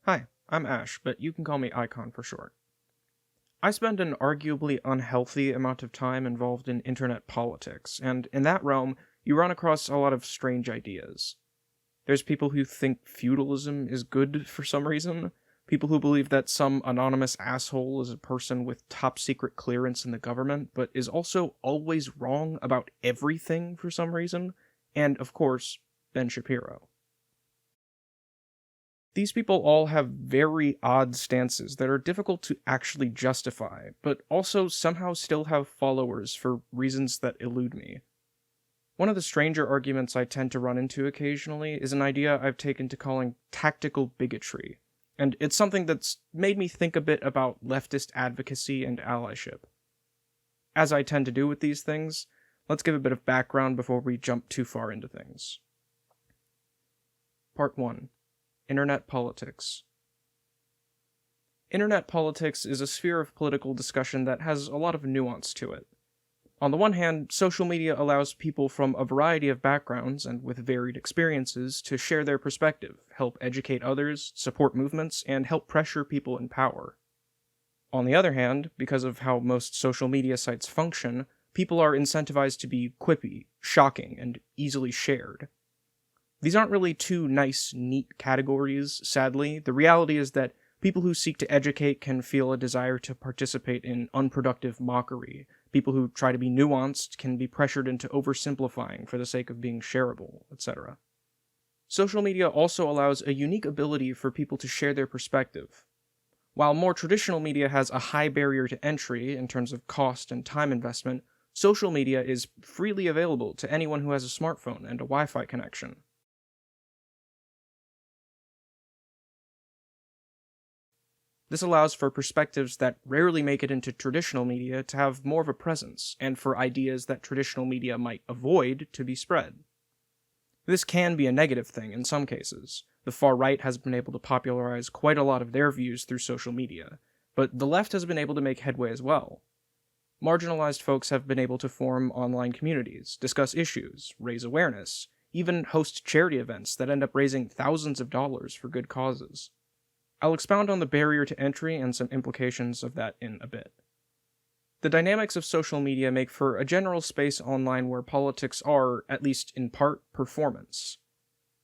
Hi, I'm Ash, but you can call me Icon for short. I spend an arguably unhealthy amount of time involved in internet politics, and in that realm, you run across a lot of strange ideas. There's people who think feudalism is good for some reason, people who believe that some anonymous asshole is a person with top secret clearance in the government, but is also always wrong about everything for some reason, and, of course, Ben Shapiro. These people all have very odd stances that are difficult to actually justify, but also somehow still have followers for reasons that elude me. One of the stranger arguments I tend to run into occasionally is an idea I've taken to calling tactical bigotry, and it's something that's made me think a bit about leftist advocacy and allyship. As I tend to do with these things, let's give a bit of background before we jump too far into things. Part 1. Internet politics. Internet politics is a sphere of political discussion that has a lot of nuance to it. On the one hand, social media allows people from a variety of backgrounds and with varied experiences to share their perspective, help educate others, support movements, and help pressure people in power. On the other hand, because of how most social media sites function, people are incentivized to be quippy, shocking, and easily shared. These aren't really two nice, neat categories, sadly. The reality is that people who seek to educate can feel a desire to participate in unproductive mockery. People who try to be nuanced can be pressured into oversimplifying for the sake of being shareable, etc. Social media also allows a unique ability for people to share their perspective. While more traditional media has a high barrier to entry in terms of cost and time investment, social media is freely available to anyone who has a smartphone and a Wi-Fi connection. This allows for perspectives that rarely make it into traditional media to have more of a presence, and for ideas that traditional media might avoid to be spread. This can be a negative thing in some cases. The far right has been able to popularize quite a lot of their views through social media, but the left has been able to make headway as well. Marginalized folks have been able to form online communities, discuss issues, raise awareness, even host charity events that end up raising thousands of dollars for good causes. I'll expound on the barrier to entry and some implications of that in a bit. The dynamics of social media make for a general space online where politics are, at least in part, performance.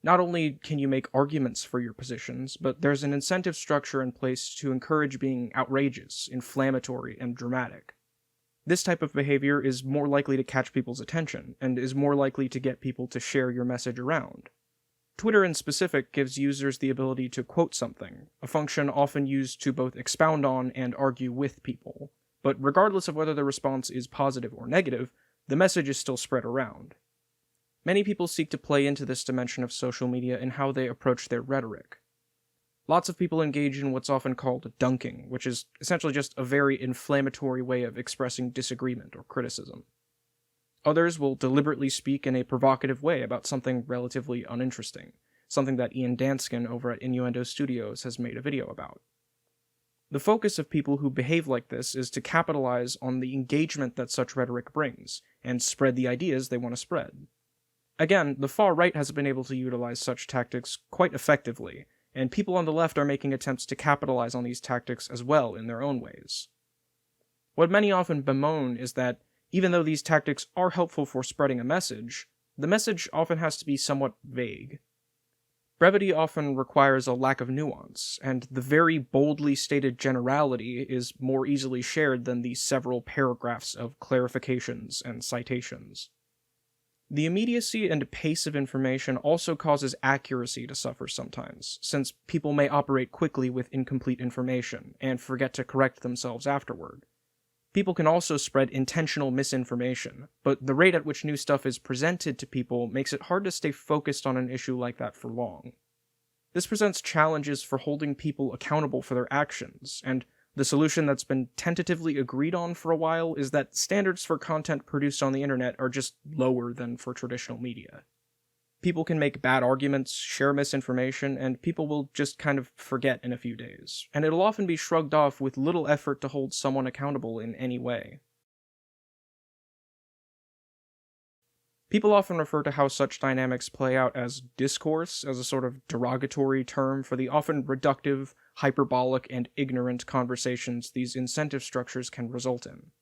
Not only can you make arguments for your positions, but there's an incentive structure in place to encourage being outrageous, inflammatory, and dramatic. This type of behavior is more likely to catch people's attention, and is more likely to get people to share your message around. Twitter in specific gives users the ability to quote something, a function often used to both expound on and argue with people. But regardless of whether the response is positive or negative, the message is still spread around. Many people seek to play into this dimension of social media in how they approach their rhetoric. Lots of people engage in what's often called dunking, which is essentially just a very inflammatory way of expressing disagreement or criticism. Others will deliberately speak in a provocative way about something relatively uninteresting, something that Ian Danskin over at Innuendo Studios has made a video about. The focus of people who behave like this is to capitalize on the engagement that such rhetoric brings, and spread the ideas they want to spread. Again, the far right has been able to utilize such tactics quite effectively, and people on the left are making attempts to capitalize on these tactics as well in their own ways. What many often bemoan is that even though these tactics are helpful for spreading a message, the message often has to be somewhat vague. Brevity often requires a lack of nuance, and the very boldly stated generality is more easily shared than the several paragraphs of clarifications and citations. The immediacy and pace of information also causes accuracy to suffer sometimes, since people may operate quickly with incomplete information, and forget to correct themselves afterward. People can also spread intentional misinformation, but the rate at which new stuff is presented to people makes it hard to stay focused on an issue like that for long. This presents challenges for holding people accountable for their actions, and the solution that's been tentatively agreed on for a while is that standards for content produced on the internet are just lower than for traditional media. People can make bad arguments, share misinformation, and people will just kind of forget in a few days, and it'll often be shrugged off with little effort to hold someone accountable in any way. People often refer to how such dynamics play out as discourse, as a sort of derogatory term for the often reductive, hyperbolic, and ignorant conversations these incentive structures can result in.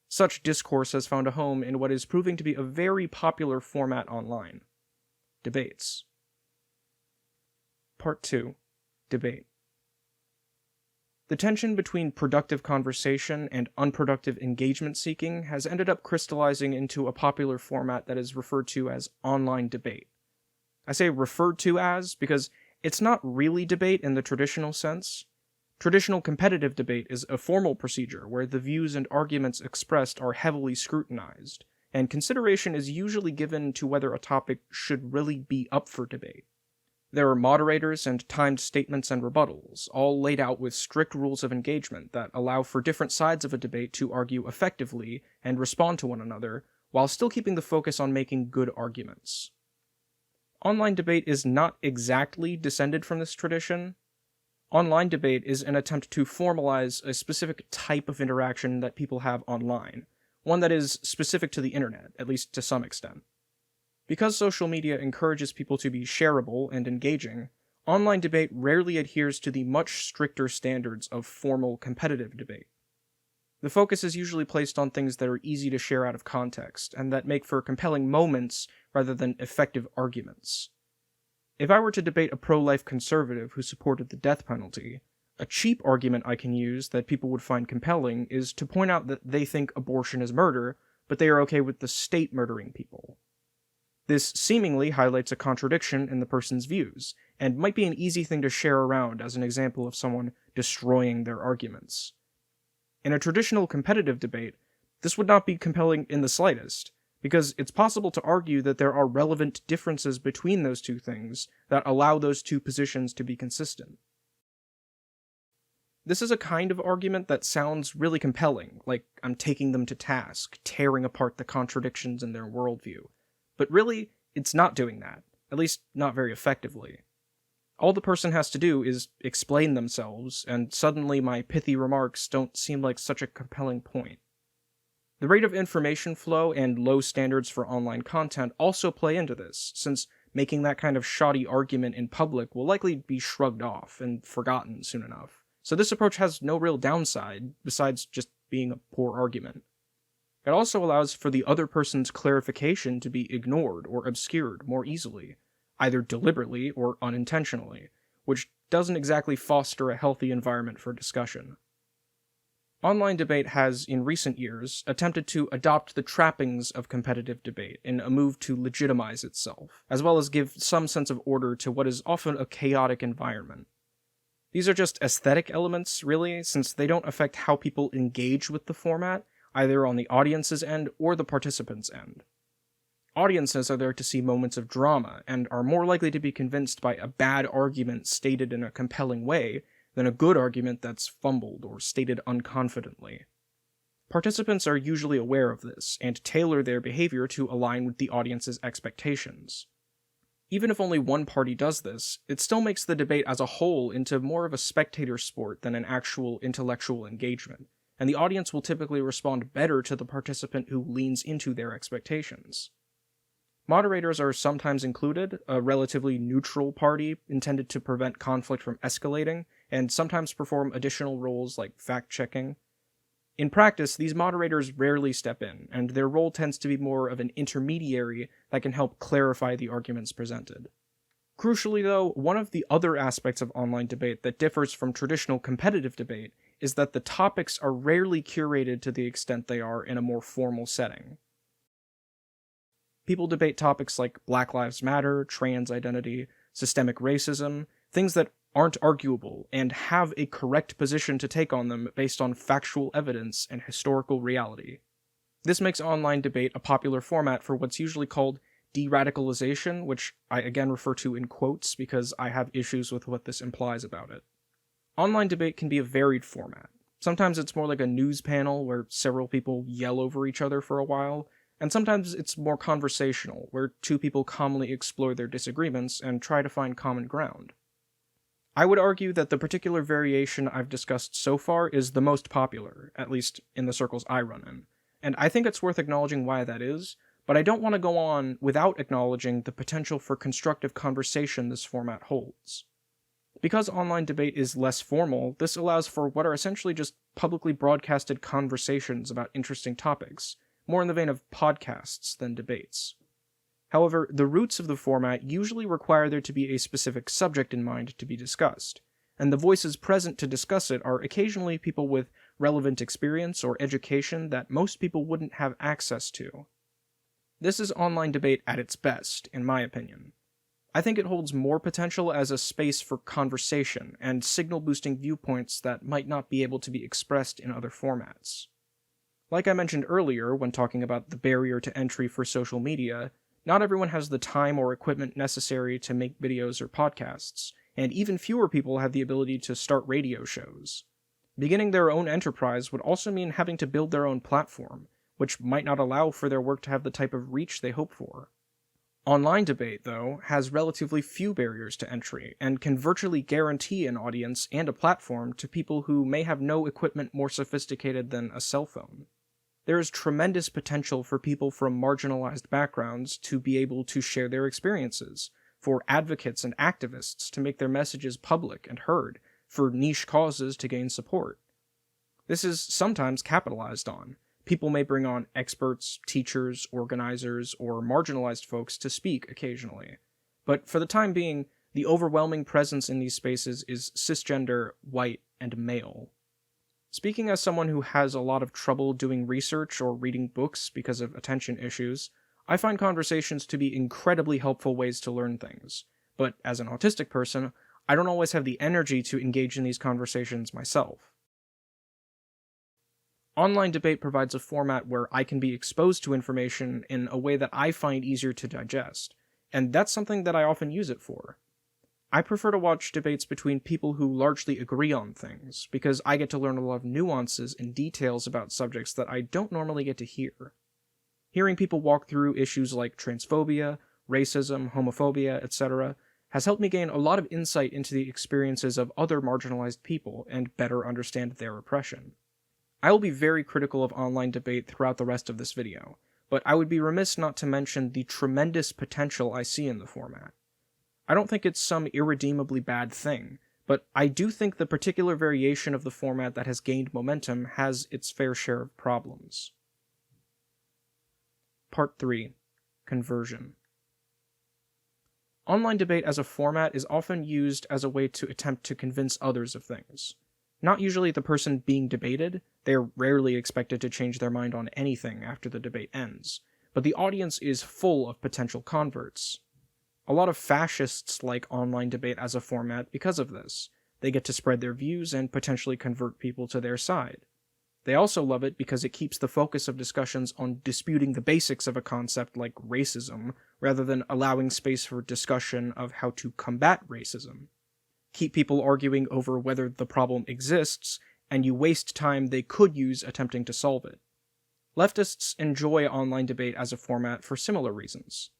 Such discourse has found a home in what is proving to be a very popular format online: debates. Part 2. Debate. The tension between productive conversation and unproductive engagement seeking has ended up crystallizing into a popular format that is referred to as online debate. I say referred to as because it's not really debate in the traditional sense. Traditional competitive debate is a formal procedure where the views and arguments expressed are heavily scrutinized, and consideration is usually given to whether a topic should really be up for debate. There are moderators and timed statements and rebuttals, all laid out with strict rules of engagement that allow for different sides of a debate to argue effectively and respond to one another, while still keeping the focus on making good arguments. Online debate is not exactly descended from this tradition. Online debate is an attempt to formalize a specific type of interaction that people have online, one that is specific to the internet, at least to some extent. Because social media encourages people to be shareable and engaging, online debate rarely adheres to the much stricter standards of formal competitive debate. The focus is usually placed on things that are easy to share out of context, and that make for compelling moments rather than effective arguments. If I were to debate a pro-life conservative who supported the death penalty, a cheap argument I can use that people would find compelling is to point out that they think abortion is murder, but they are okay with the state murdering people. This seemingly highlights a contradiction in the person's views, and might be an easy thing to share around as an example of someone destroying their arguments. In a traditional competitive debate, this would not be compelling in the slightest, because it's possible to argue that there are relevant differences between those two things that allow those two positions to be consistent. This is a kind of argument that sounds really compelling, like I'm taking them to task, tearing apart the contradictions in their worldview. But really, it's not doing that, at least not very effectively. All the person has to do is explain themselves, and suddenly my pithy remarks don't seem like such a compelling point. The rate of information flow and low standards for online content also play into this, since making that kind of shoddy argument in public will likely be shrugged off and forgotten soon enough. So this approach has no real downside, besides just being a poor argument. It also allows for the other person's clarification to be ignored or obscured more easily, either deliberately or unintentionally, which doesn't exactly foster a healthy environment for discussion. Online debate has, in recent years, attempted to adopt the trappings of competitive debate in a move to legitimize itself, as well as give some sense of order to what is often a chaotic environment. These are just aesthetic elements, really, since they don't affect how people engage with the format, either on the audience's end or the participants' end. Audiences are there to see moments of drama, and are more likely to be convinced by a bad argument stated in a compelling way than a good argument that's fumbled or stated unconfidently. Participants are usually aware of this, and tailor their behavior to align with the audience's expectations. Even if only one party does this, it still makes the debate as a whole into more of a spectator sport than an actual intellectual engagement, and the audience will typically respond better to the participant who leans into their expectations. Moderators are sometimes included, a relatively neutral party intended to prevent conflict from escalating, and sometimes perform additional roles like fact-checking. In practice, these moderators rarely step in, and their role tends to be more of an intermediary that can help clarify the arguments presented. Crucially, though, one of the other aspects of online debate that differs from traditional competitive debate is that the topics are rarely curated to the extent they are in a more formal setting. People debate topics like Black Lives Matter, trans identity, systemic racism, things that aren't arguable, and have a correct position to take on them based on factual evidence and historical reality. This makes online debate a popular format for what's usually called de-radicalization, which I again refer to in quotes because I have issues with what this implies about it. Online debate can be a varied format. Sometimes it's more like a news panel where several people yell over each other for a while, and sometimes it's more conversational, where two people calmly explore their disagreements and try to find common ground. I would argue that the particular variation I've discussed so far is the most popular, at least in the circles I run in, and I think it's worth acknowledging why that is, but I don't want to go on without acknowledging the potential for constructive conversation this format holds. Because online debate is less formal, this allows for what are essentially just publicly broadcasted conversations about interesting topics, more in the vein of podcasts than debates. However, the roots of the format usually require there to be a specific subject in mind to be discussed, and the voices present to discuss it are occasionally people with relevant experience or education that most people wouldn't have access to. This is online debate at its best, in my opinion. I think it holds more potential as a space for conversation and signal-boosting viewpoints that might not be able to be expressed in other formats. Like I mentioned earlier when talking about the barrier to entry for social media, not everyone has the time or equipment necessary to make videos or podcasts, and even fewer people have the ability to start radio shows. Beginning their own enterprise would also mean having to build their own platform, which might not allow for their work to have the type of reach they hope for. Online debate, though, has relatively few barriers to entry, and can virtually guarantee an audience and a platform to people who may have no equipment more sophisticated than a cell phone. There is tremendous potential for people from marginalized backgrounds to be able to share their experiences, for advocates and activists to make their messages public and heard, for niche causes to gain support. This is sometimes capitalized on. People may bring on experts, teachers, organizers, or marginalized folks to speak occasionally. But for the time being, the overwhelming presence in these spaces is cisgender, white, and male. Speaking as someone who has a lot of trouble doing research or reading books because of attention issues, I find conversations to be incredibly helpful ways to learn things. But as an autistic person, I don't always have the energy to engage in these conversations myself. Online debate provides a format where I can be exposed to information in a way that I find easier to digest, and that's something that I often use it for. I prefer to watch debates between people who largely agree on things, because I get to learn a lot of nuances and details about subjects that I don't normally get to hear. Hearing people walk through issues like transphobia, racism, homophobia, etc., has helped me gain a lot of insight into the experiences of other marginalized people and better understand their oppression. I will be very critical of online debate throughout the rest of this video, but I would be remiss not to mention the tremendous potential I see in the format. I don't think it's some irredeemably bad thing, but I do think the particular variation of the format that has gained momentum has its fair share of problems. Part 3. Conversion. Online debate as a format is often used as a way to attempt to convince others of things. Not usually the person being debated, they are rarely expected to change their mind on anything after the debate ends, but the audience is full of potential converts. A lot of fascists like online debate as a format because of this. They get to spread their views and potentially convert people to their side. They also love it because it keeps the focus of discussions on disputing the basics of a concept like racism, rather than allowing space for discussion of how to combat racism. Keep people arguing over whether the problem exists, and you waste time they could use attempting to solve it. Leftists enjoy online debate as a format for similar reasons.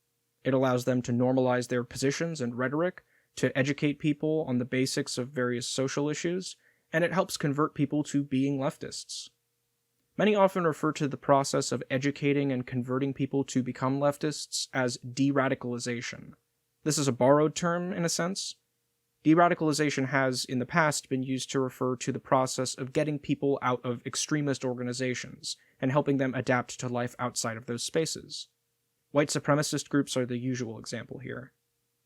It allows them to normalize their positions and rhetoric, to educate people on the basics of various social issues, and it helps convert people to being leftists. Many often refer to the process of educating and converting people to become leftists as de-radicalization. This is a borrowed term, in a sense. De-radicalization has, in the past, been used to refer to the process of getting people out of extremist organizations and helping them adapt to life outside of those spaces. White supremacist groups are the usual example here.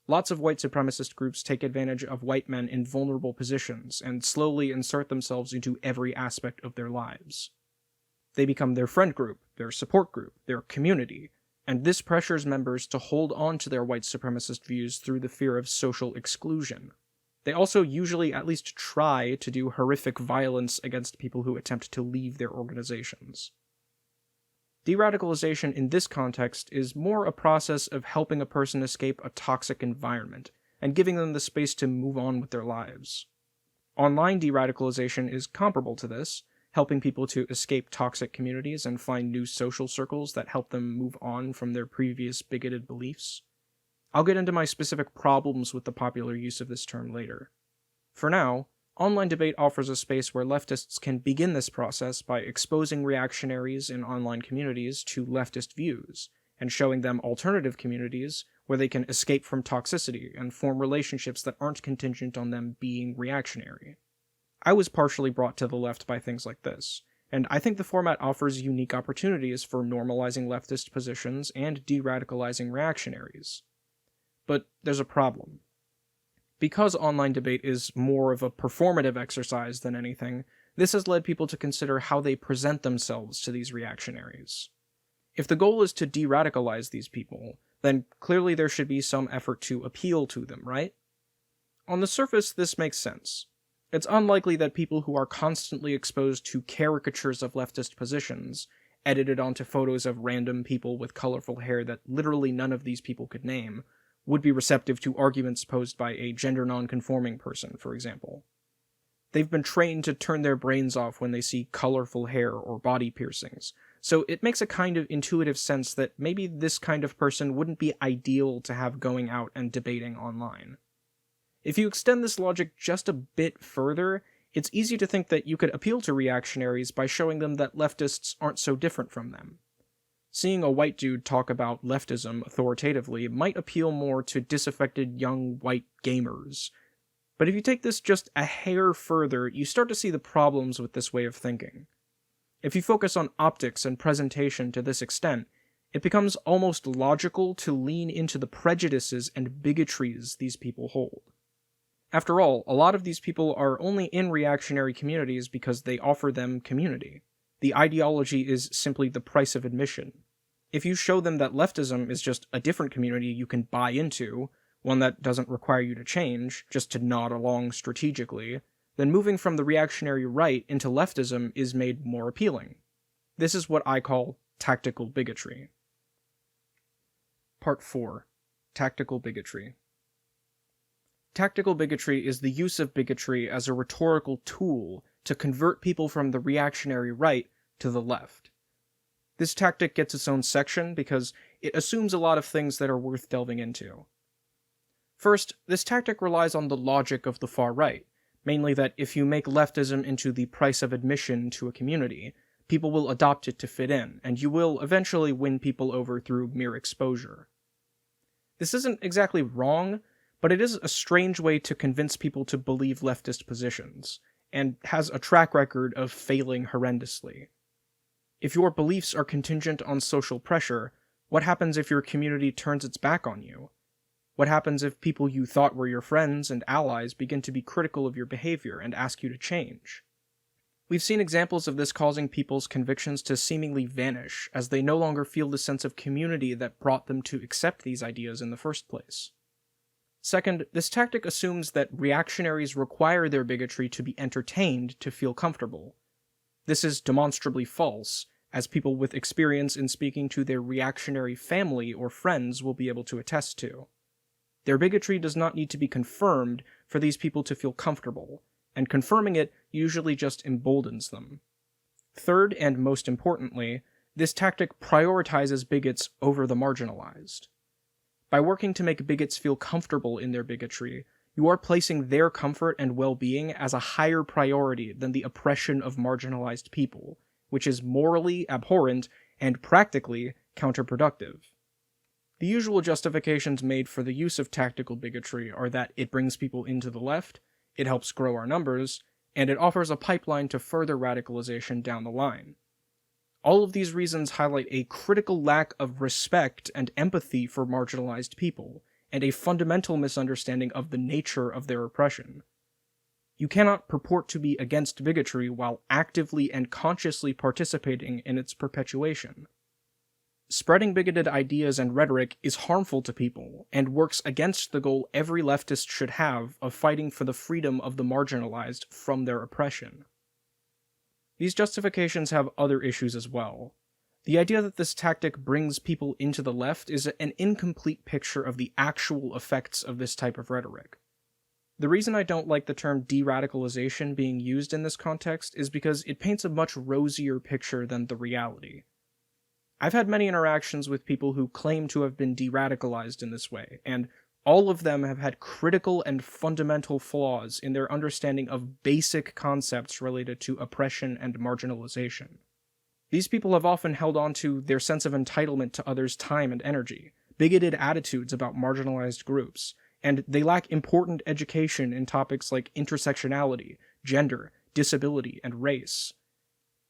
Lots of white supremacist groups take advantage of white men in vulnerable positions and slowly insert themselves into every aspect of their lives. They become their friend group, their support group, their community, and this pressures members to hold on to their white supremacist views through the fear of social exclusion. They also usually at least try to do horrific violence against people who attempt to leave their organizations. De-radicalization in this context is more a process of helping a person escape a toxic environment, and giving them the space to move on with their lives. Online de-radicalization is comparable to this, helping people to escape toxic communities and find new social circles that help them move on from their previous bigoted beliefs. I'll get into my specific problems with the popular use of this term later. For now, online debate offers a space where leftists can begin this process by exposing reactionaries in online communities to leftist views, and showing them alternative communities where they can escape from toxicity and form relationships that aren't contingent on them being reactionary. I was partially brought to the left by things like this, and I think the format offers unique opportunities for normalizing leftist positions and de-radicalizing reactionaries. But there's a problem. Because online debate is more of a performative exercise than anything, this has led people to consider how they present themselves to these reactionaries. If the goal is to de-radicalize these people, then clearly there should be some effort to appeal to them, right? On the surface, this makes sense. It's unlikely that people who are constantly exposed to caricatures of leftist positions, edited onto photos of random people with colorful hair that literally none of these people could name, would be receptive to arguments posed by a gender non-conforming person, for example. They've been trained to turn their brains off when they see colorful hair or body piercings, so it makes a kind of intuitive sense that maybe this kind of person wouldn't be ideal to have going out and debating online. If you extend this logic just a bit further, it's easy to think that you could appeal to reactionaries by showing them that leftists aren't so different from them. Seeing a white dude talk about leftism authoritatively might appeal more to disaffected young white gamers. But if you take this just a hair further, you start to see the problems with this way of thinking. If you focus on optics and presentation to this extent, it becomes almost logical to lean into the prejudices and bigotries these people hold. After all, a lot of these people are only in reactionary communities because they offer them community. The ideology is simply the price of admission. If you show them that leftism is just a different community you can buy into, one that doesn't require you to change, just to nod along strategically, then moving from the reactionary right into leftism is made more appealing. This is what I call tactical bigotry. Part 4. Tactical bigotry. Tactical bigotry is the use of bigotry as a rhetorical tool to convert people from the reactionary right to the left. This tactic gets its own section because it assumes a lot of things that are worth delving into. First, this tactic relies on the logic of the far right, mainly that if you make leftism into the price of admission to a community, people will adopt it to fit in, and you will eventually win people over through mere exposure. This isn't exactly wrong, but it is a strange way to convince people to believe leftist positions, and has a track record of failing horrendously. If your beliefs are contingent on social pressure, what happens if your community turns its back on you? What happens if people you thought were your friends and allies begin to be critical of your behavior and ask you to change? We've seen examples of this causing people's convictions to seemingly vanish, as they no longer feel the sense of community that brought them to accept these ideas in the first place. Second, this tactic assumes that reactionaries require their bigotry to be entertained to feel comfortable. This is demonstrably false, as people with experience in speaking to their reactionary family or friends will be able to attest to. Their bigotry does not need to be confirmed for these people to feel comfortable, and confirming it usually just emboldens them. Third, and most importantly, this tactic prioritizes bigots over the marginalized. By working to make bigots feel comfortable in their bigotry, you are placing their comfort and well-being as a higher priority than the oppression of marginalized people, which is morally abhorrent and practically counterproductive. The usual justifications made for the use of tactical bigotry are that it brings people into the left, it helps grow our numbers, and it offers a pipeline to further radicalization down the line. All of these reasons highlight a critical lack of respect and empathy for marginalized people, and a fundamental misunderstanding of the nature of their oppression. You cannot purport to be against bigotry while actively and consciously participating in its perpetuation. Spreading bigoted ideas and rhetoric is harmful to people, and works against the goal every leftist should have of fighting for the freedom of the marginalized from their oppression. These justifications have other issues as well. The idea that this tactic brings people into the left is an incomplete picture of the actual effects of this type of rhetoric. The reason I don't like the term de-radicalization being used in this context is because it paints a much rosier picture than the reality. I've had many interactions with people who claim to have been de-radicalized in this way, and all of them have had critical and fundamental flaws in their understanding of basic concepts related to oppression and marginalization. These people have often held on to their sense of entitlement to others' time and energy, bigoted attitudes about marginalized groups, and they lack important education in topics like intersectionality, gender, disability, and race.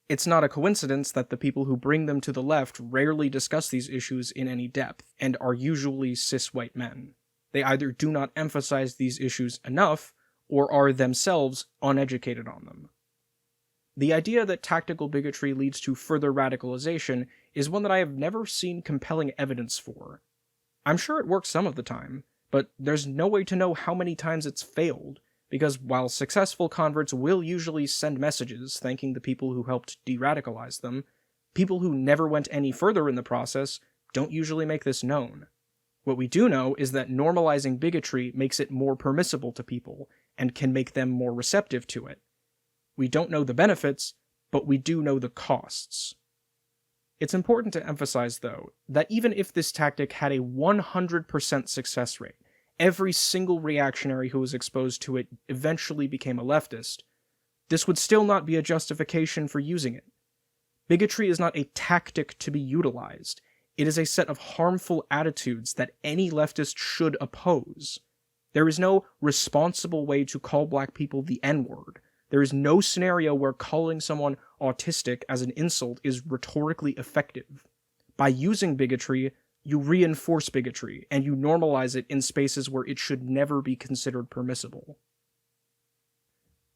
It's not a coincidence that the people who bring them to the left rarely discuss these issues in any depth, and are usually cis white men. They either do not emphasize these issues enough, or are themselves uneducated on them. The idea that tactical bigotry leads to further radicalization is one that I have never seen compelling evidence for. I'm sure it works some of the time, but there's no way to know how many times it's failed, because while successful converts will usually send messages thanking the people who helped de-radicalize them, people who never went any further in the process don't usually make this known. What we do know is that normalizing bigotry makes it more permissible to people, and can make them more receptive to it. We don't know the benefits, but we do know the costs. It's important to emphasize, though, that even if this tactic had a 100% success rate, every single reactionary who was exposed to it eventually became a leftist, this would still not be a justification for using it. Bigotry is not a tactic to be utilized. It is a set of harmful attitudes that any leftist should oppose. There is no responsible way to call black people the N-word. There is no scenario where calling someone autistic as an insult is rhetorically effective. By using bigotry, you reinforce bigotry, and you normalize it in spaces where it should never be considered permissible.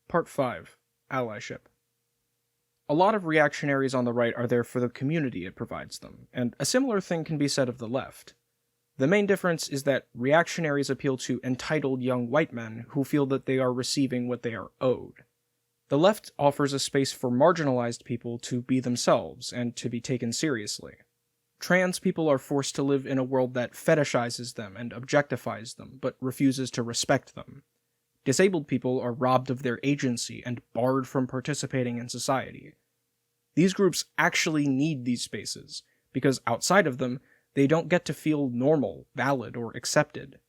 Part 5. Allyship. A lot of reactionaries on the right are there for the community it provides them, and a similar thing can be said of the left. The main difference is that reactionaries appeal to entitled young white men who feel that they are receiving what they are owed. The left offers a space for marginalized people to be themselves and to be taken seriously. Trans people are forced to live in a world that fetishizes them and objectifies them, but refuses to respect them. Disabled people are robbed of their agency and barred from participating in society. These groups actually need these spaces, because outside of them, they don't get to feel normal, valid, or accepted.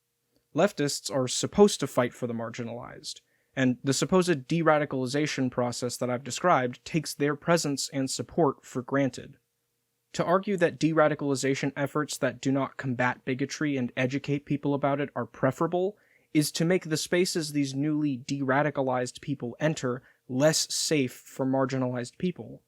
Leftists are supposed to fight for the marginalized, and the supposed de-radicalization process that I've described takes their presence and support for granted. To argue that de-radicalization efforts that do not combat bigotry and educate people about it are preferable is to make the spaces these newly de-radicalized people enter less safe for marginalized people.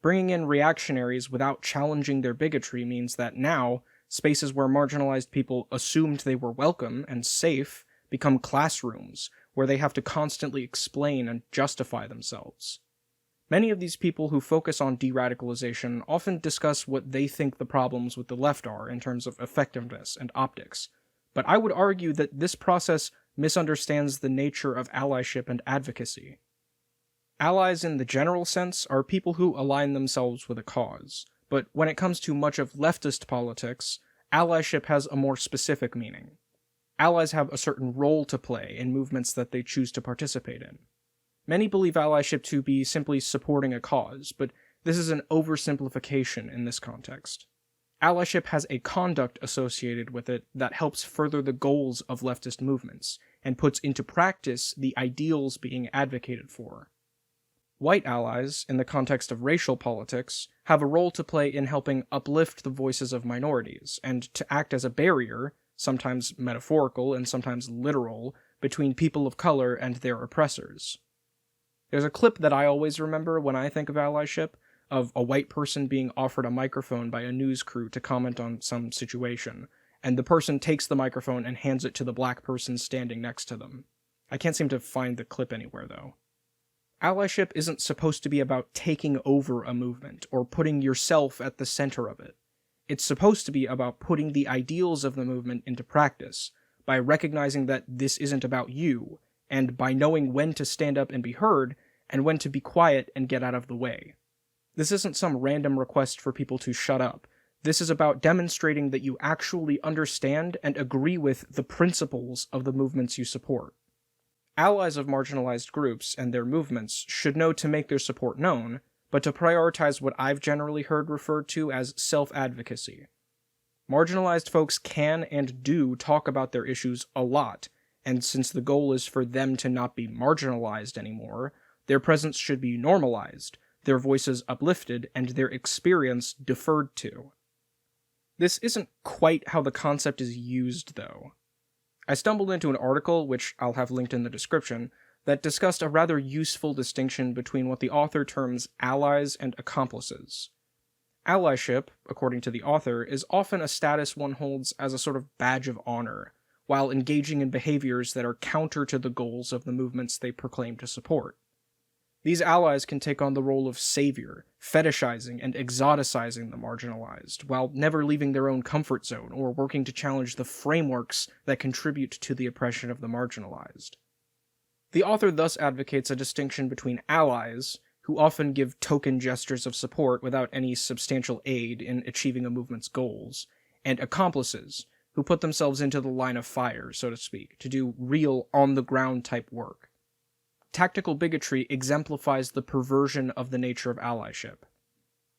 Bringing in reactionaries without challenging their bigotry means that now, spaces where marginalized people assumed they were welcome and safe become classrooms where they have to constantly explain and justify themselves. Many of these people who focus on de-radicalization often discuss what they think the problems with the left are in terms of effectiveness and optics, but I would argue that this process misunderstands the nature of allyship and advocacy. Allies in the general sense are people who align themselves with a cause, but when it comes to much of leftist politics, allyship has a more specific meaning. Allies have a certain role to play in movements that they choose to participate in. Many believe allyship to be simply supporting a cause, but this is an oversimplification in this context. Allyship has a conduct associated with it that helps further the goals of leftist movements, and puts into practice the ideals being advocated for. White allies, in the context of racial politics, have a role to play in helping uplift the voices of minorities, and to act as a barrier, sometimes metaphorical and sometimes literal, between people of color and their oppressors. There's a clip that I always remember when I think of allyship, of a white person being offered a microphone by a news crew to comment on some situation, and the person takes the microphone and hands it to the black person standing next to them. I can't seem to find the clip anywhere, though. Allyship isn't supposed to be about taking over a movement, or putting yourself at the center of it. It's supposed to be about putting the ideals of the movement into practice, by recognizing that this isn't about you, and by knowing when to stand up and be heard, and when to be quiet and get out of the way. This isn't some random request for people to shut up. This is about demonstrating that you actually understand and agree with the principles of the movements you support. Allies of marginalized groups and their movements should know to make their support known, but to prioritize what I've generally heard referred to as self-advocacy. Marginalized folks can and do talk about their issues a lot, and since the goal is for them to not be marginalized anymore, their presence should be normalized, their voices uplifted, and their experience deferred to. This isn't quite how the concept is used, though. I stumbled into an article, which I'll have linked in the description, that discussed a rather useful distinction between what the author terms allies and accomplices. Allyship, according to the author, is often a status one holds as a sort of badge of honor, while engaging in behaviors that are counter to the goals of the movements they proclaim to support. These allies can take on the role of savior, fetishizing and exoticizing the marginalized, while never leaving their own comfort zone or working to challenge the frameworks that contribute to the oppression of the marginalized. The author thus advocates a distinction between allies, who often give token gestures of support without any substantial aid in achieving a movement's goals, and accomplices, who put themselves into the line of fire, so to speak, to do real, on-the-ground type work. Tactical bigotry exemplifies the perversion of the nature of allyship.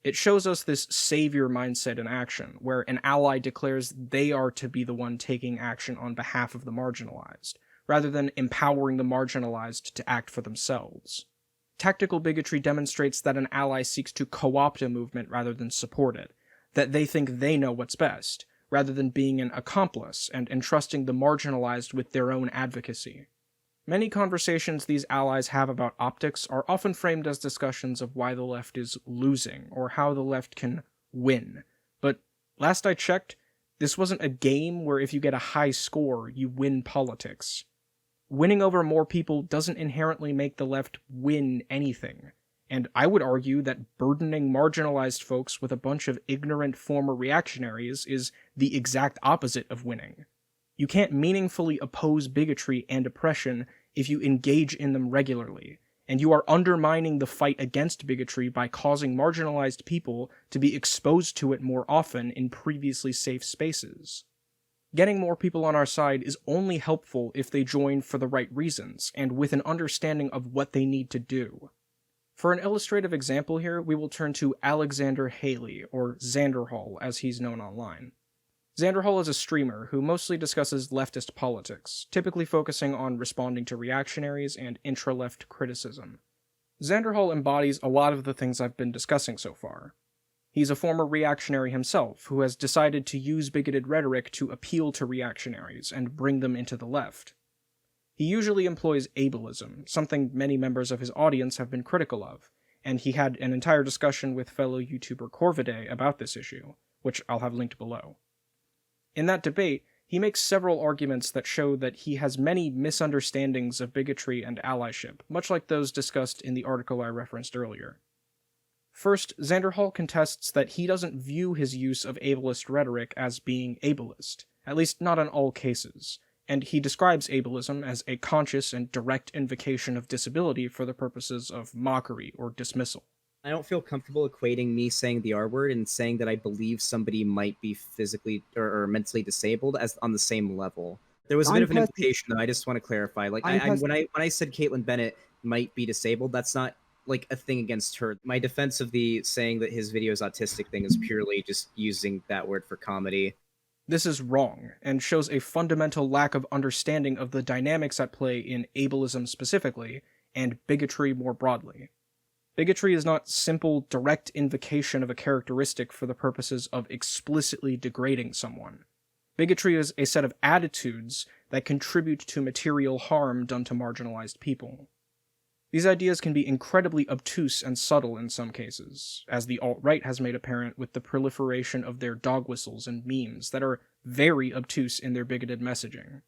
It shows us this savior mindset in action, where an ally declares they are to be the one taking action on behalf of the marginalized, rather than empowering the marginalized to act for themselves. Tactical bigotry demonstrates that an ally seeks to co-opt a movement rather than support it, that they think they know what's best, rather than being an accomplice and entrusting the marginalized with their own advocacy. Many conversations these allies have about optics are often framed as discussions of why the left is losing, or how the left can win. But last I checked, this wasn't a game where if you get a high score, you win politics. Winning over more people doesn't inherently make the left win anything, and I would argue that burdening marginalized folks with a bunch of ignorant former reactionaries is the exact opposite of winning. You can't meaningfully oppose bigotry and oppression if you engage in them regularly, and you are undermining the fight against bigotry by causing marginalized people to be exposed to it more often in previously safe spaces. Getting more people on our side is only helpful if they join for the right reasons, and with an understanding of what they need to do. For an illustrative example here, we will turn to Alexander Haley, or Xanderhall as he's known online. Xanderhall is a streamer who mostly discusses leftist politics, typically focusing on responding to reactionaries and intra-left criticism. Xanderhall embodies a lot of the things I've been discussing so far. He's a former reactionary himself, who has decided to use bigoted rhetoric to appeal to reactionaries and bring them into the left. He usually employs ableism, something many members of his audience have been critical of, and he had an entire discussion with fellow YouTuber Korviday about this issue, which I'll have linked below. In that debate, he makes several arguments that show that he has many misunderstandings of bigotry and allyship, much like those discussed in the article I referenced earlier. First, Xanderhall contests that he doesn't view his use of ableist rhetoric as being ableist, at least not in all cases, and he describes ableism as a conscious and direct invocation of disability for the purposes of mockery or dismissal. I don't feel comfortable equating me saying the R word and saying that I believe somebody might be physically or mentally disabled as on the same level. There was a bit of an implication, though. I just want to clarify. Like, when I said Caitlin Bennett might be disabled, that's not like a thing against her. My defense of the saying that his video is autistic thing is purely just using that word for comedy. This is wrong, and shows a fundamental lack of understanding of the dynamics at play in ableism specifically, and bigotry more broadly. Bigotry is not simple, direct invocation of a characteristic for the purposes of explicitly degrading someone. Bigotry is a set of attitudes that contribute to material harm done to marginalized people. These ideas can be incredibly obtuse and subtle in some cases, as the alt-right has made apparent with the proliferation of their dog whistles and memes that are very obtuse in their bigoted messaging.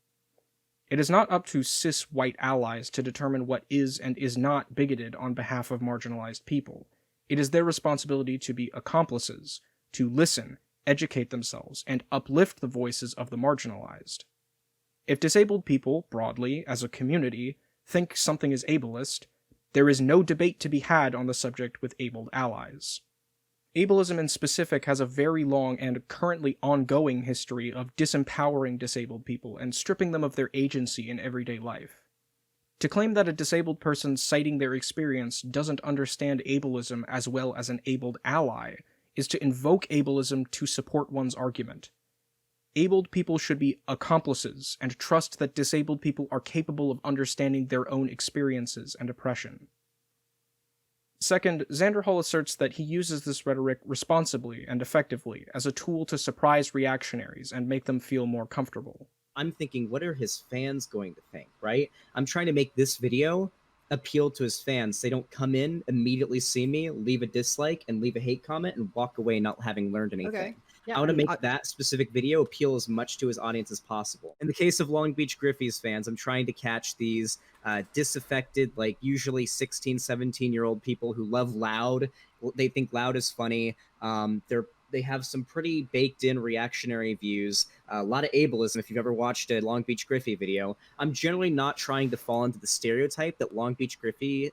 It is not up to cis white allies to determine what is and is not bigoted on behalf of marginalized people. It is their responsibility to be accomplices, to listen, educate themselves, and uplift the voices of the marginalized. If disabled people, broadly, as a community, think something is ableist, there is no debate to be had on the subject with abled allies. Ableism in specific has a very long and currently ongoing history of disempowering disabled people and stripping them of their agency in everyday life. To claim that a disabled person citing their experience doesn't understand ableism as well as an abled ally is to invoke ableism to support one's argument. Abled people should be accomplices and trust that disabled people are capable of understanding their own experiences and oppression. Second, Xanderhall asserts that he uses this rhetoric responsibly and effectively as a tool to surprise reactionaries and make them feel more comfortable. I'm thinking, what are his fans going to think, right? I'm trying to make this video appeal to his fans. They don't come in, immediately see me, leave a dislike, and leave a hate comment, and walk away not having learned anything. Okay. Yeah, I want to make that specific video appeal as much to his audience as possible. In the case of Long Beach Griffey's fans, I'm trying to catch these disaffected, like usually 16, 17-year-old people who love Loud. They think Loud is funny. They have some pretty baked-in reactionary views, a lot of ableism if you've ever watched a Long Beach Griffey video. I'm generally not trying to fall into the stereotype that Long Beach Griffey,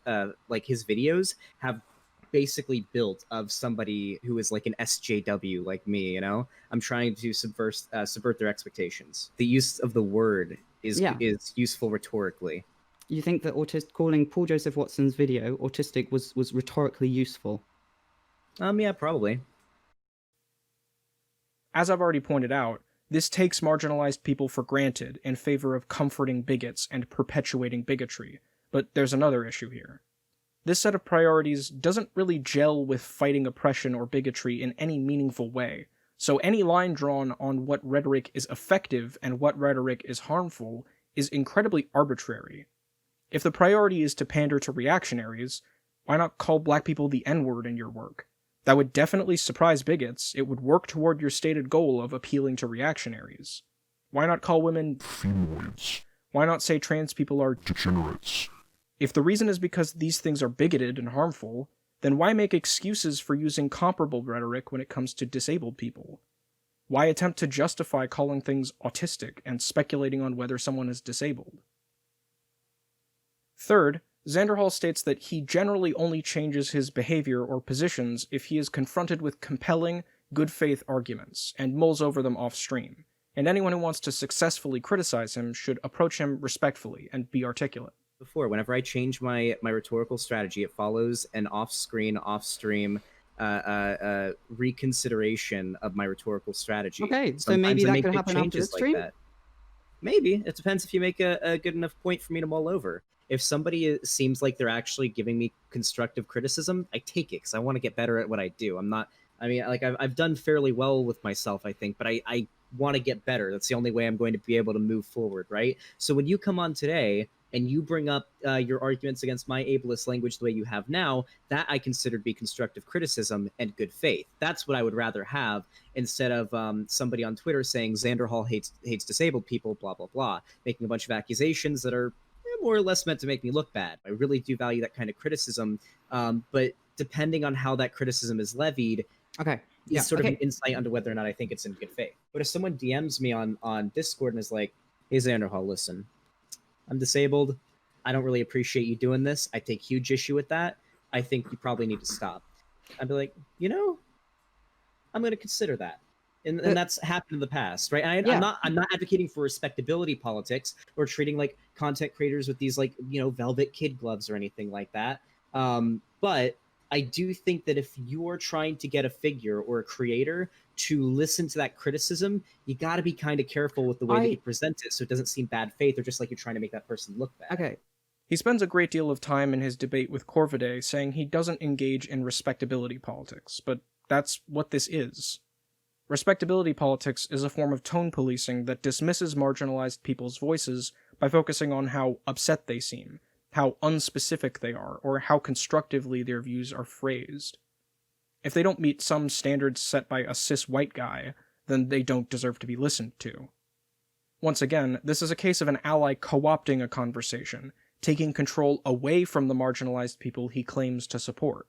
like his videos, have basically built of somebody who is like an SJW like me, you know? I'm trying to subvert their expectations. The use of the word is useful rhetorically. You think that calling Paul Joseph Watson's video autistic was rhetorically useful? Yeah, probably. As I've already pointed out, this takes marginalized people for granted in favor of comforting bigots and perpetuating bigotry, but there's another issue here. This set of priorities doesn't really gel with fighting oppression or bigotry in any meaningful way, so any line drawn on what rhetoric is effective and what rhetoric is harmful is incredibly arbitrary. If the priority is to pander to reactionaries, why not call black people the N-word in your work? That would definitely surprise bigots. It would work toward your stated goal of appealing to reactionaries. Why not call women femoids? Why not say trans people are degenerates? If the reason is because these things are bigoted and harmful, then why make excuses for using comparable rhetoric when it comes to disabled people? Why attempt to justify calling things autistic and speculating on whether someone is disabled? Third, Xanderhall states that he generally only changes his behavior or positions if he is confronted with compelling, good-faith arguments, and mulls over them off-stream, and anyone who wants to successfully criticize him should approach him respectfully and be articulate. Before, whenever I change my rhetorical strategy, it follows an off-screen, off-stream reconsideration of my rhetorical strategy. Okay, so maybe that could happen after this stream? Like maybe. It depends if you make a good enough point for me to mull over. If somebody seems like they're actually giving me constructive criticism, I take it because I want to get better at what I do. I've done fairly well with myself, I think, but I want to get better. That's the only way I'm going to be able to move forward, right? So when you come on today and you bring up your arguments against my ableist language the way you have now, that I consider to be constructive criticism and good faith. That's what I would rather have instead of somebody on Twitter saying Xanderhall hates disabled people, blah, blah, blah, making a bunch of accusations that are more or less meant to make me look bad. I really do value that kind of criticism, but depending on how that criticism is levied, is sort of an insight into whether or not I think it's in good faith. But if someone DMs me on Discord and is like, hey, Xanderhall, listen, I'm disabled. I don't really appreciate you doing this. I take huge issue with that. I think you probably need to stop. I'd be like, I'm going to consider that. And that's happened in the past, right? I'm not advocating for respectability politics or treating like content creators with these like, velvet kid gloves or anything like that. But I do think that if you're trying to get a figure or a creator to listen to that criticism, you got to be kind of careful with the way that you present it so it doesn't seem bad faith or just like you're trying to make that person look bad. Okay. He spends a great deal of time in his debate with Korviday saying he doesn't engage in respectability politics, but that's what this is. Respectability politics is a form of tone policing that dismisses marginalized people's voices by focusing on how upset they seem, how unspecific they are, or how constructively their views are phrased. If they don't meet some standards set by a cis white guy, then they don't deserve to be listened to. Once again, this is a case of an ally co-opting a conversation, taking control away from the marginalized people he claims to support.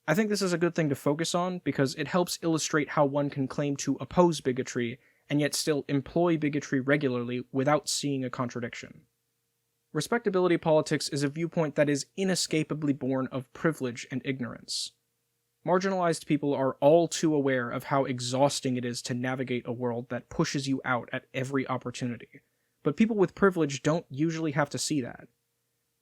I think this is a good thing to focus on because it helps illustrate how one can claim to oppose bigotry and yet still employ bigotry regularly without seeing a contradiction. Respectability politics is a viewpoint that is inescapably born of privilege and ignorance. Marginalized people are all too aware of how exhausting it is to navigate a world that pushes you out at every opportunity, but people with privilege don't usually have to see that.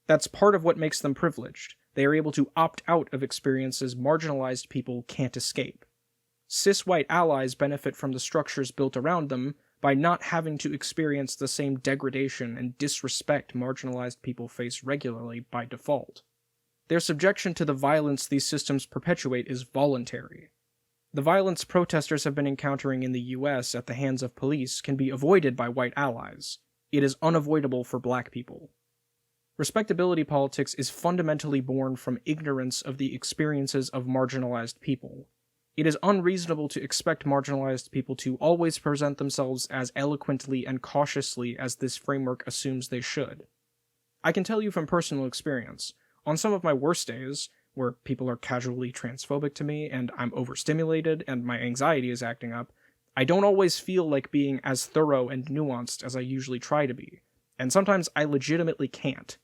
That's part of what makes them privileged. They are able to opt out of experiences marginalized people can't escape. Cis-white allies benefit from the structures built around them by not having to experience the same degradation and disrespect marginalized people face regularly by default. Their subjection to the violence these systems perpetuate is voluntary. The violence protesters have been encountering in the US at the hands of police can be avoided by white allies. It is unavoidable for black people. Respectability politics is fundamentally born from ignorance of the experiences of marginalized people. It is unreasonable to expect marginalized people to always present themselves as eloquently and cautiously as this framework assumes they should. I can tell you from personal experience, on some of my worst days, where people are casually transphobic to me and I'm overstimulated and my anxiety is acting up, I don't always feel like being as thorough and nuanced as I usually try to be, and sometimes I legitimately can't.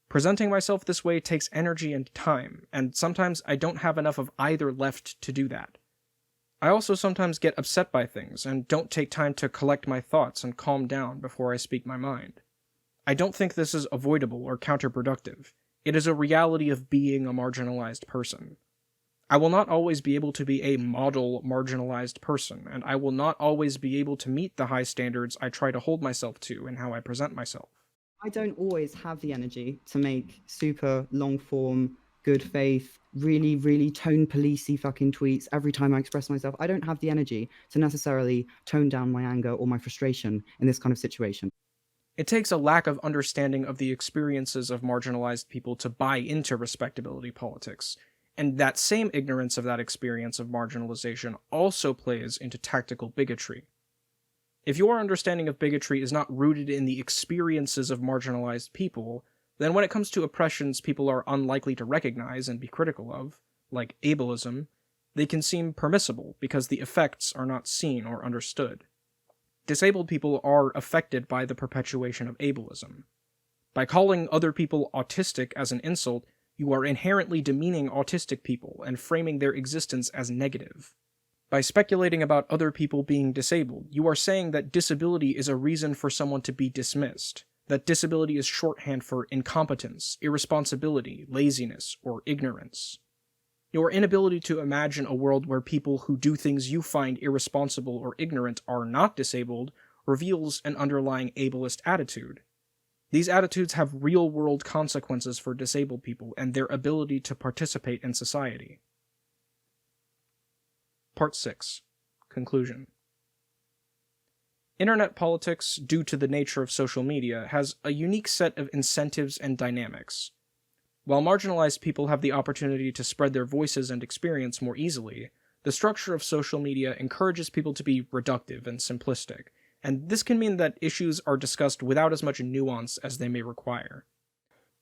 Presenting myself this way takes energy and time, and sometimes I don't have enough of either left to do that. I also sometimes get upset by things and don't take time to collect my thoughts and calm down before I speak my mind. I don't think this is avoidable or counterproductive. It is a reality of being a marginalized person. I will not always be able to be a model marginalized person, and I will not always be able to meet the high standards I try to hold myself to in how I present myself. I don't always have the energy to make super long form, good faith, really, really tone policey fucking tweets every time I express myself. I don't have the energy to necessarily tone down my anger or my frustration in this kind of situation. It takes a lack of understanding of the experiences of marginalized people to buy into respectability politics, and that same ignorance of that experience of marginalization also plays into tactical bigotry. If your understanding of bigotry is not rooted in the experiences of marginalized people, then when it comes to oppressions people are unlikely to recognize and be critical of, like ableism, they can seem permissible because the effects are not seen or understood. Disabled people are affected by the perpetuation of ableism. By calling other people autistic as an insult, you are inherently demeaning autistic people and framing their existence as negative. By speculating about other people being disabled, you are saying that disability is a reason for someone to be dismissed, that disability is shorthand for incompetence, irresponsibility, laziness, or ignorance. Your inability to imagine a world where people who do things you find irresponsible or ignorant are not disabled reveals an underlying ableist attitude. These attitudes have real-world consequences for disabled people and their ability to participate in society. Part 6. Conclusion. Internet politics, due to the nature of social media, has a unique set of incentives and dynamics. While marginalized people have the opportunity to spread their voices and experience more easily, the structure of social media encourages people to be reductive and simplistic, and this can mean that issues are discussed without as much nuance as they may require.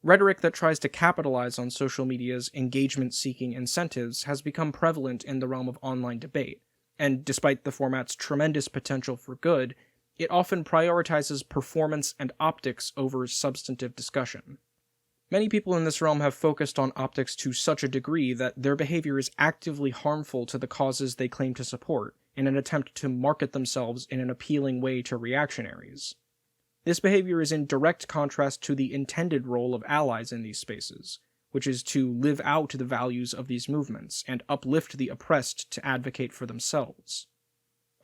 Rhetoric that tries to capitalize on social media's engagement-seeking incentives has become prevalent in the realm of online debate, and despite the format's tremendous potential for good, it often prioritizes performance and optics over substantive discussion. Many people in this realm have focused on optics to such a degree that their behavior is actively harmful to the causes they claim to support, in an attempt to market themselves in an appealing way to reactionaries. This behavior is in direct contrast to the intended role of allies in these spaces, which is to live out the values of these movements and uplift the oppressed to advocate for themselves.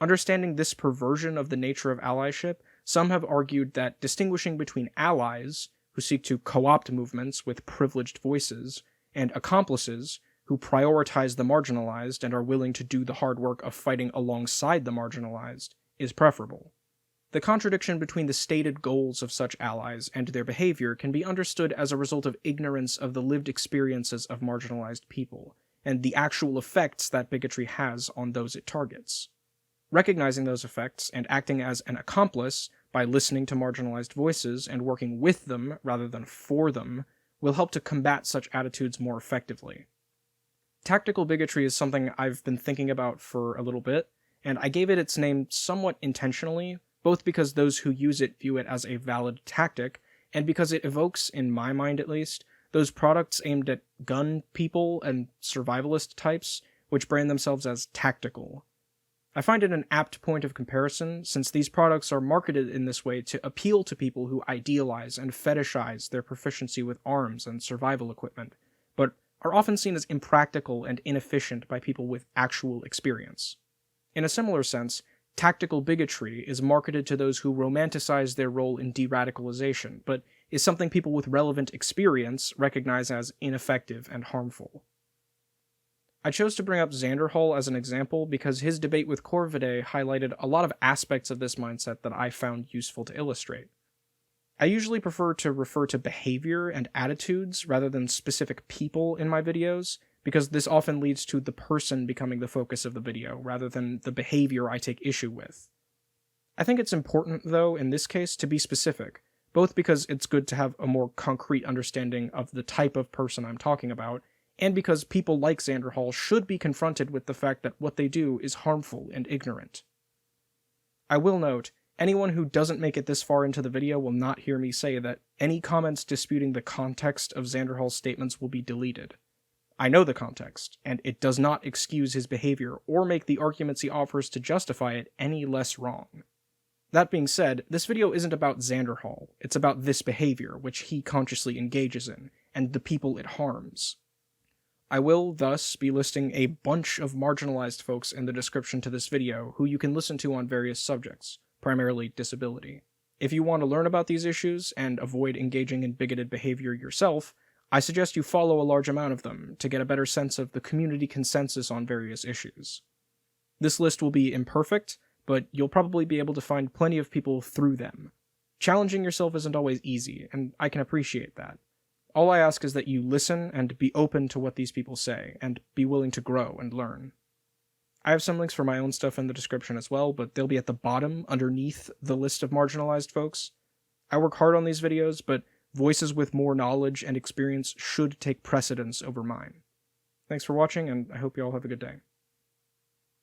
Understanding this perversion of the nature of allyship, some have argued that distinguishing between allies, who seek to co-opt movements with privileged voices, and accomplices, who prioritize the marginalized and are willing to do the hard work of fighting alongside the marginalized, is preferable. The contradiction between the stated goals of such allies and their behavior can be understood as a result of ignorance of the lived experiences of marginalized people, and the actual effects that bigotry has on those it targets. Recognizing those effects and acting as an accomplice by listening to marginalized voices and working with them rather than for them will help to combat such attitudes more effectively. Tactical bigotry is something I've been thinking about for a little bit, and I gave it its name somewhat intentionally, both because those who use it view it as a valid tactic, and because it evokes, in my mind at least, those products aimed at gun people and survivalist types, which brand themselves as tactical. I find it an apt point of comparison, since these products are marketed in this way to appeal to people who idealize and fetishize their proficiency with arms and survival equipment, but are often seen as impractical and inefficient by people with actual experience. In a similar sense, tactical bigotry is marketed to those who romanticize their role in de-radicalization, but is something people with relevant experience recognize as ineffective and harmful. I chose to bring up Xanderhal as an example because his debate with Korviday highlighted a lot of aspects of this mindset that I found useful to illustrate. I usually prefer to refer to behavior and attitudes rather than specific people in my videos, because this often leads to the person becoming the focus of the video rather than the behavior I take issue with. I think it's important, though, in this case, to be specific, both because it's good to have a more concrete understanding of the type of person I'm talking about, and because people like Xanderhal should be confronted with the fact that what they do is harmful and ignorant. I will note, anyone who doesn't make it this far into the video will not hear me say that any comments disputing the context of Xanderhal's statements will be deleted. I know the context, and it does not excuse his behavior or make the arguments he offers to justify it any less wrong. That being said, this video isn't about Xanderhal, it's about this behavior, which he consciously engages in, and the people it harms. I will, thus, be listing a bunch of marginalized folks in the description to this video who you can listen to on various subjects, primarily disability. If you want to learn about these issues and avoid engaging in bigoted behavior yourself, I suggest you follow a large amount of them to get a better sense of the community consensus on various issues. This list will be imperfect, but you'll probably be able to find plenty of people through them. Challenging yourself isn't always easy, and I can appreciate that. All I ask is that you listen and be open to what these people say, and be willing to grow and learn. I have some links for my own stuff in the description as well, but they'll be at the bottom underneath the list of marginalized folks. I work hard on these videos, but voices with more knowledge and experience should take precedence over mine. Thanks for watching, and I hope you all have a good day.